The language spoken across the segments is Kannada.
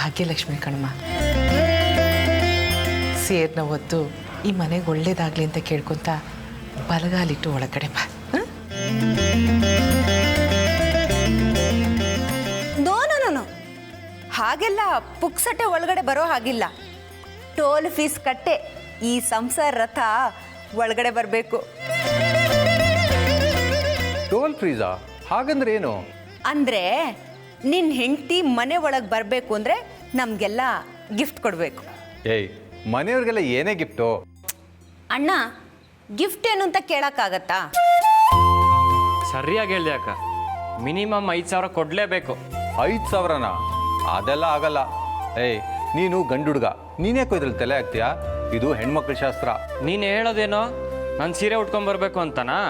ಭಾಗ್ಯಲಕ್ಷ್ಮಿ ಕಣಮ್ಮ. ಸೇರ್ನ ಹೊತ್ತು ಈ ಮನೆಗೆ ಒಳ್ಳೇದಾಗಲಿ ಅಂತ ಕೇಳ್ಕೊತ ಬಲಗಾಲಿಟ್ಟು ಒಳಗಡೆ ಬಾ. ನೋ ಹಾಗೆಲ್ಲ ಪುಕ್ಸಟ್ಟೆ ಒಳಗಡೆ ಬರೋ ಹಾಗಿಲ್ಲ. ಟೋಲ್ ಫೀಸ್ ಕಟ್ಟೆ ಈ ಸಂಸಾರ ರಥ ಒಳಗಡೆ ಬರಬೇಕು. ಟೋಲ್ ಫ್ರೀಸಾ? ಹಾಗಂದ್ರೆ ಏನು? ಅಂದರೆ ನಿನ್ನ ಹೆಂಡತಿ ಮನೆ ಒಳಗೆ ಬರಬೇಕು ಅಂದರೆ ನಮಗೆಲ್ಲ ಗಿಫ್ಟ್ ಕೊಡಬೇಕು. ಏಯ್, ಮನೆಯವ್ರಿಗೆಲ್ಲ ಏನೇ ಗಿಫ್ಟು? ಅಣ್ಣ, ಗಿಫ್ಟ್ ಏನು ಅಂತ ಕೇಳೋಕ್ಕಾಗತ್ತಾ? ಸರಿಯಾಗಿ ಹೇಳ್ದೆ ಅಕ್ಕ. ಮಿನಿಮಮ್ 5,000 ಕೊಡಲೇಬೇಕು. 5,000ನಾ? ಅದೆಲ್ಲ ಆಗಲ್ಲ. ಏಯ್, ನೀನು ಗಂಡು ಹುಡುಗ, ನೀನೇ ಇದ್ರಲ್ಲಿ ತಲೆ ಹಾಕ್ತೀಯಾ? ಇದು ಹೆಣ್ಮಕ್ಳ ಶಾಸ್ತ್ರ. ನೀನು ಹೇಳೋದೇನೋ ನಾನು ಸೀರೆ ಉಟ್ಕೊಂಡ್ಬರ್ಬೇಕು ಅಂತನಾ?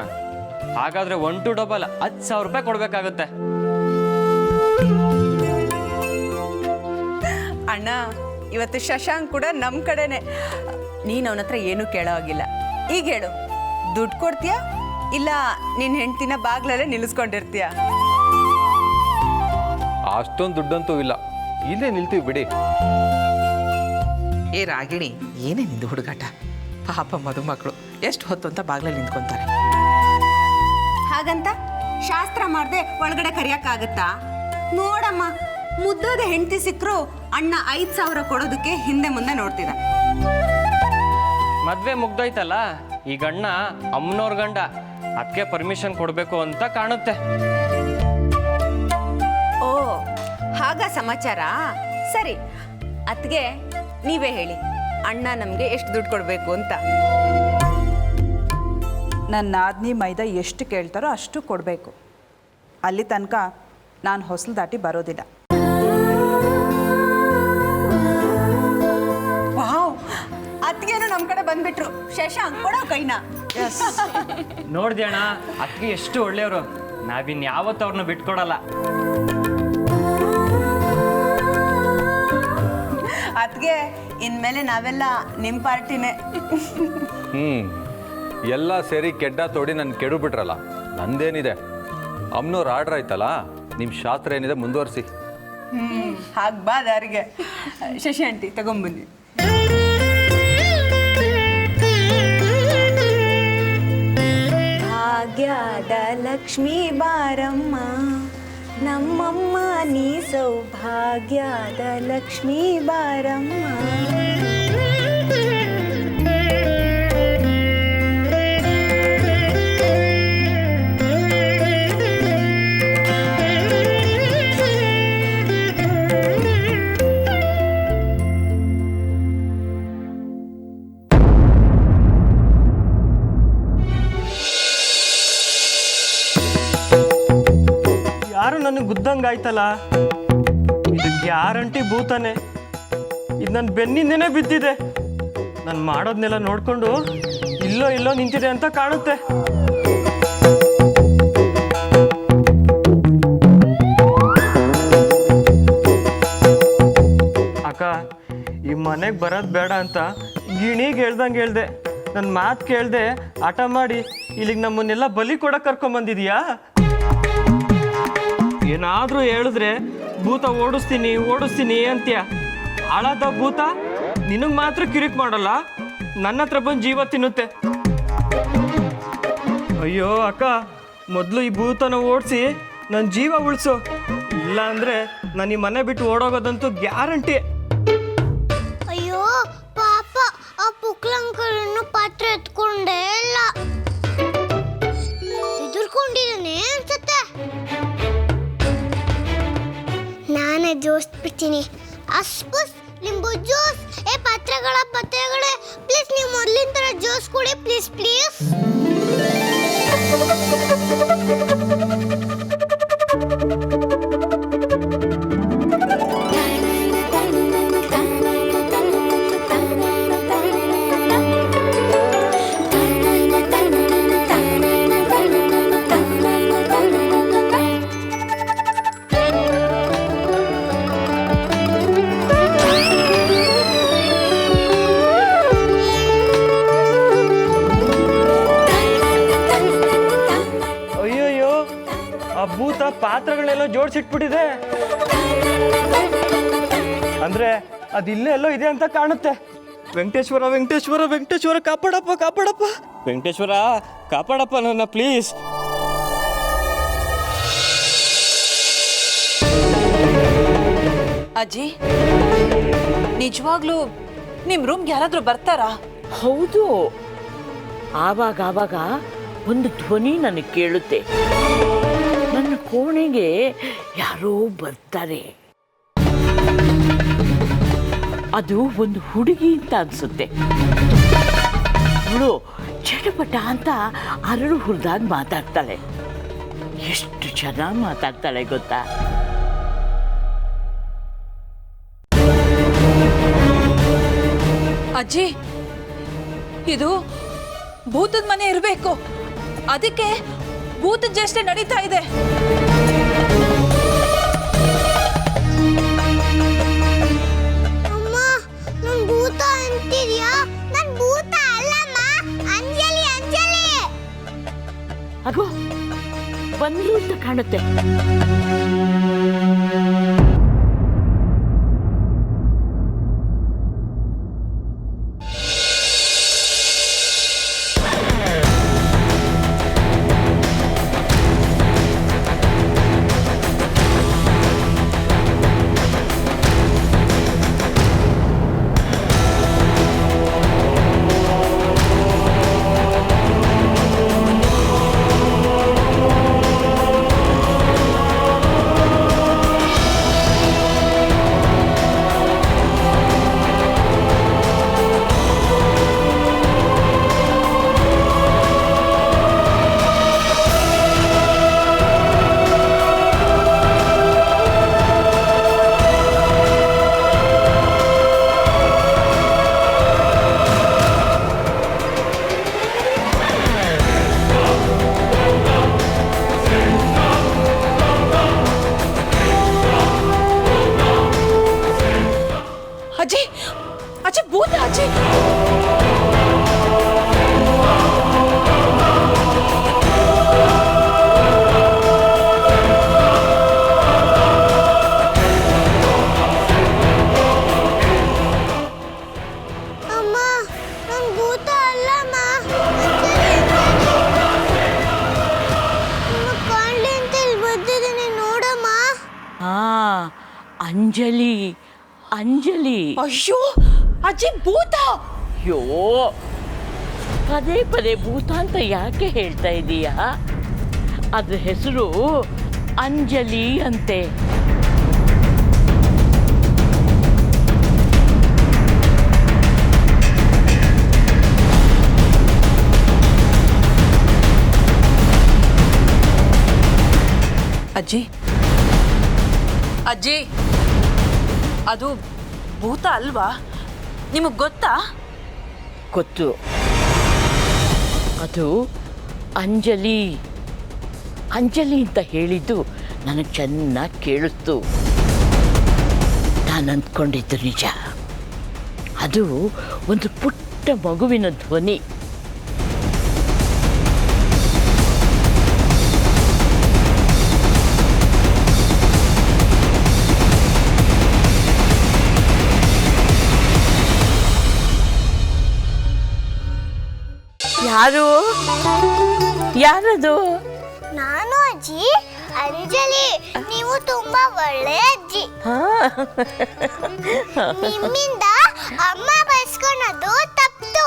ಹಾಗಾದರೆ 1 to double 10,000 ರೂಪಾಯಿ ಕೊಡಬೇಕಾಗುತ್ತೆ. ಅಣ್ಣ, ಇವತ್ತು ಶಶಾಂಕ್ ಕೂಡ ನಮ್ಮ ಕಡೆನೆ. ನೀನು ಅವನ ಹತ್ರ ಏನೂ ಕೇಳೋ ಹಾಗಿಲ್ಲ. ಈಗ ಹೇಳು, ದುಡ್ಡು ಕೊಡ್ತೀಯಾ ಇಲ್ಲ ನಿನ್ನ ಹೆಂಡ್ತಿನ ಬಾಗ್ಲಲ್ಲೇ ನಿಲ್ಲಿಸ್ಕೊಂಡಿರ್ತೀಯ? ಅಷ್ಟೊಂದು ದುಡ್ಡಂತೂ ಇಲ್ಲ, ಇಲ್ಲೇ ನಿಲ್ತೀವಿ ಬಿಡಿ. ಏ ರಾಗಿಣಿ, ಏನೇ ನಿಂದು ಹುಡುಗಾಟ? ಪಾಪ ಮದುಮಕ್ಕಳು ಎಷ್ಟು ಹೊತ್ತು ಅಂತ ಬಾಗ್ಲಲ್ಲಿ ನಿಂತ್ಕೊಂತಾರೆ. ಹಾಗಂತ ಶಾಸ್ತ್ರ ಮಾಡದೆ ಒಳಗಡೆ ಕರಿಯಕ್ಕಾಗತ್ತಾ? ನೋಡಮ್ಮ, ಮುದ್ದಾದ ಹೆಂಡತಿ ಸಿಕ್ಕರು ಅಣ್ಣ 5,000 ಕೊಡೋದಕ್ಕೆ ಹಿಂದೆ ಮುಂದೆ ನೋಡ್ತಿದ್ದ. ಮದುವೆ ಮುಗ್ದೋಯ್ತಲ್ಲ, ಈಗ ಅಣ್ಣ ಅಮ್ಮನವ್ರ ಗಂಡ, ಅದಕ್ಕೆ ಪರ್ಮಿಷನ್ ಕೊಡಬೇಕು ಅಂತ ಕಾಣುತ್ತೆ. ಓ, ಹಾಗ ಸಮಾಚಾರ. ಸರಿ, ಅತ್ಗೆ ನೀವೇ ಹೇಳಿ, ಅಣ್ಣ ನಮಗೆ ಎಷ್ಟು ದುಡ್ಡು ಕೊಡಬೇಕು ಅಂತ? ನನ್ನ ನಾದ್ನಿ ಮೈದಾ ಎಷ್ಟು ಕೇಳ್ತಾರೋ ಅಷ್ಟು ಕೊಡಬೇಕು. ಅಲ್ಲಿ ತನಕ ನಾನು ಹೊಸಲು ದಾಟಿ ಬರೋದಿಲ್ಲ. ವಾವ್, ಅತ್ಗೆನು ನಮ್ಮ ಕಡೆ ಬಂದ್ಬಿಟ್ರು. ಶಶಾಂಕ್, ಕೊಡೋ ಕೈನ. ನೋಡ್ದೆ ಅಣ್ಣ, ಅದಕ್ಕೆ ಎಷ್ಟು ಒಳ್ಳೆಯವರು. ನಾವಿನ್ಯಾವತ್ತು ಅವ್ರನ್ನ ಬಿಟ್ಕೊಡಲ್ಲ. ಅತ್ಗೆ, ಇನ್ಮೇಲೆ ನಾವೆಲ್ಲ ನಿಮ್ಮ ಪಾರ್ಟಿನೇ. ಎಲ್ಲ ಸೇರಿ ಕೆಡ್ಡ ತೋಡಿ ನನ್ನ ಕೆಡು ಬಿಟ್ರಲ್ಲ, ನಂದೇನಿದೆ? ಅಮ್ಮನವ್ರು ಆರ್ಡ್ರ್ ಆಯ್ತಲ್ಲ, ನಿಮ್ಮ ಶಾಸ್ತ್ರ ಏನಿದೆ ಮುಂದುವರಿಸಿ. ಹಾಗೆ ಬಾ ದಾರಿಗೆ. ಶಶಿ ಆಂಟಿ, ತಗೊಂಬನ್ನಿ. ಭಾಗ್ಯದ ಲಕ್ಷ್ಮೀ ಬಾರಮ್ಮ, ನಮ್ಮಮ್ಮ ನೀ ಸೌಭಾಗ್ಯದ ಲಕ್ಷ್ಮೀ ಬಾರಮ್ಮ. ಯಾರು ನನಗೆ ಗುದ್ದಂಗಾಯ್ತಲ್ಲ, ಇದು ಗ್ಯಾರಂಟಿ ಭೂತಾನೆ. ಇದು ನನ್ನ ಬೆನ್ನಿಂದನೇ ಬಿದ್ದಿದೆ. ನಾನು ಮಾಡೋದನ್ನೆಲ್ಲ ನೋಡಿಕೊಂಡು ಇಲ್ಲೋ ನಿಂತಿದೆ ಅಂತ ಕಾಣುತ್ತೆ. ಅಕ್ಕ, ಈ ಮನೆಗೆ ಬರೋದು ಬೇಡ ಅಂತ ಗಿಣಿಗೆ ಹೇಳ್ದಂಗೆ ಹೇಳ್ದೆ. ನನ್ನ ಮಾತು ಕೇಳ್ದೆ ಆಟ ಮಾಡಿ ಇಲ್ಲಿಗೆ ನಮ್ಮನ್ನೆಲ್ಲ ಬಲಿ ಕೊಡಕ್ಕೆ ಕರ್ಕೊಂಬಂದಿದ್ಯಾ? ಏನಾದರೂ ಹೇಳಿದ್ರೆ ಭೂತ ಓಡಿಸ್ತೀನಿ ಅಂತ್ಯ. ಹಾಳಾದ ಭೂತ ನಿನಗೆ ಮಾತ್ರ ಕಿರಿಕ್ ಮಾಡಲ್ಲ, ನನ್ನ ಹತ್ರ ಬಂದು ಜೀವ ತಿನ್ನುತ್ತೆ. ಅಯ್ಯೋ ಅಕ್ಕ, ಮೊದಲು ಈ ಭೂತನ ಓಡಿಸಿ ನನ್ನ ಜೀವ ಉಳಿಸು. ಇಲ್ಲ ಅಂದರೆ ನಾನು ಈ ಮನೆ ಬಿಟ್ಟು ಓಡೋಗೋದಂತೂ ಗ್ಯಾರಂಟಿ. ಅಯ್ಯೋ ಪಾಪ, ಆ ಪುಕ್ಲಂಕರನ್ನು ಪಾತ್ರ ಎತ್ಕೊಂಡೇ ಇಲ್ಲ, ಎದುರ್ಕೊಂಡಿದ್ದಾನೆ ಅನ್ಸುತ್ತೆ. ನಾನೇ ಜ್ಯೂಸ್ ಬಿಡ್ತೀನಿ. ಅಸ್ಪುಸ್ ನಿಂಬು ಜ್ಯೂಸ್. ಏ ಪತ್ರೆಗಳೇ, ಪ್ಲೀಸ್ ನೀವು ಮೊದಲಿನ ಥರ ಜ್ಯೂಸ್ ಕೊಡಿ ಪ್ಲೀಸ್ ಪ್ಲೀಸ್. ಪಾತ್ರಗಳೆಲ್ಲ ಜೋಡಿಸಿಟ್ಬಿಟ್ಟಿದೆ. ಅಂದ್ರೆ ಅದಿಲ್ಲೇ ಎಲ್ಲೋ ಇದೆ ಅಂತ ಕಾಣುತ್ತೆ. ವೆಂಕಟೇಶ್ವರ ವೆಂಕಟೇಶ್ವರ ವೆಂಕಟೇಶ್ವರ ಕಾಪಾಡಪ್ಪ ಕಾಪಾಡಪ್ಪ, ವೆಂಕಟೇಶ್ವರ ಕಾಪಾಡಪ್ಪ ನನ್ನ ಪ್ಲೀಸ್. ಅಜ್ಜಿ, ನಿಜವಾಗ್ಲೂ ನಿಮ್ ರೂಮ್ಗೆ ಯಾರಾದ್ರೂ ಬರ್ತಾರಾ? ಹೌದು, ಆವಾಗ ಒಂದು ಧ್ವನಿ ನನಗೆ ಕೇಳುತ್ತೆ. ನನ್ನ ಕೋಣೆಗೆ ಯಾರೋ ಬರ್ತಾರೆ. ಅದು ಒಂದು ಹುಡುಗಿ ಅಂತ ಅನ್ಸುತ್ತೆ. ಅವಳು ಚಟಪಟ ಅಂತ ಅರಳು ಹುರಿದಾಗ ಮಾತಾಡ್ತಾಳೆ. ಎಷ್ಟು ಚೆನ್ನಾಗಿ ಮಾತಾಡ್ತಾಳೆ ಗೊತ್ತಾ? ಅಜ್ಜಿ, ಇದು ಭೂತದ ಮನೆ ಇರಬೇಕು. ಅದಕ್ಕೆ ಭೂತದ ಚೇಷ್ಟೆ ನಡೀತಾ ಇದೆ. ಅಮ್ಮ, ನನ್ ಭೂತ ಅಂತಿದ್ಯಾ? ನನ್ ಭೂತ ಅಲ್ಲಮ್ಮ, ಅಂಜಲಿ ಅಂಜಲಿ. ಅಗೋ ಬಂದ್ರು ಅಂತ ಕಾಣುತ್ತೆ. ಅಜ್ಜಿ, ಅಜ್ಜಿ, ಭೂತ ಅಜ್ಜಿ. ಅಮ್ಮ, ನನ್ ಭೂತ ಅಲ್ಲಮ್ಮ, ಕಾಣ್ಲಿ ಅಂತ ಇಲ್ಲಿ ಬಂದಿದ್ದೀನಿ ನೋಡಮ್ಮ. ಅಂಜಲಿ ಅಂಜಲಿ. ಅಯ್ಯೋ ಅಜ್ಜಿ, ಭೂತ! ಅಯ್ಯೋ, ಪದೇ ಪದೇ ಭೂತ ಅಂತ ಯಾಕೆ ಹೇಳ್ತಾ ಇದೀಯಾ? ಅದ್ರ ಹೆಸರು ಅಂಜಲಿ ಅಂತೆ. ಅಜ್ಜಿ, ಅಜ್ಜಿ, ಅದು ಭೂತ ಅಲ್ವಾ? ನಿಮಗೆ ಗೊತ್ತಾ? ಗೊತ್ತು, ಅದು ಅಂಜಲಿ. ಅಂಜಲಿ ಅಂತ ಹೇಳಿದ್ದು ನನಗೆ ಚೆನ್ನಾಗಿ ಕೇಳಿಸ್ತು. ನಾನು ಅಂದ್ಕೊಂಡಿದ್ದು ನಿಜ. ಅದು ಒಂದು ಪುಟ್ಟ ಮಗುವಿನ ಧ್ವನಿ. ಯಾರು? ಯಾರದು? ನಾನು ಅಜ್ಜಿ, ಅಂಜಲಿ. ನೀವು ತುಂಬಾ ಒಳ್ಳೆ ಅಜ್ಜಿ. ನಿಮ್ಮಿಂದ ಅಮ್ಮ ಬಯಸ್ಕೊಳೋದು ತಪ್ಪು.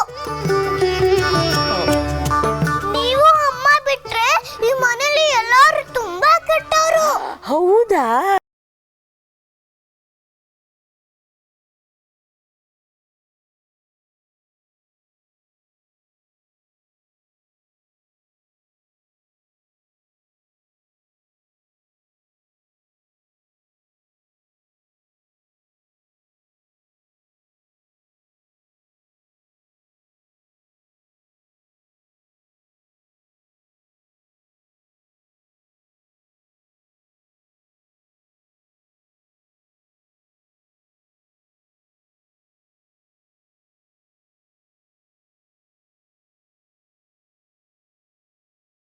ನೀವು ಅಮ್ಮ ಬಿಟ್ರೆ ಈ ಮನೇಲಿ ಎಲ್ಲರೂ ತುಂಬಾ ಕೆಟ್ಟವರು. ಹೌದಾ?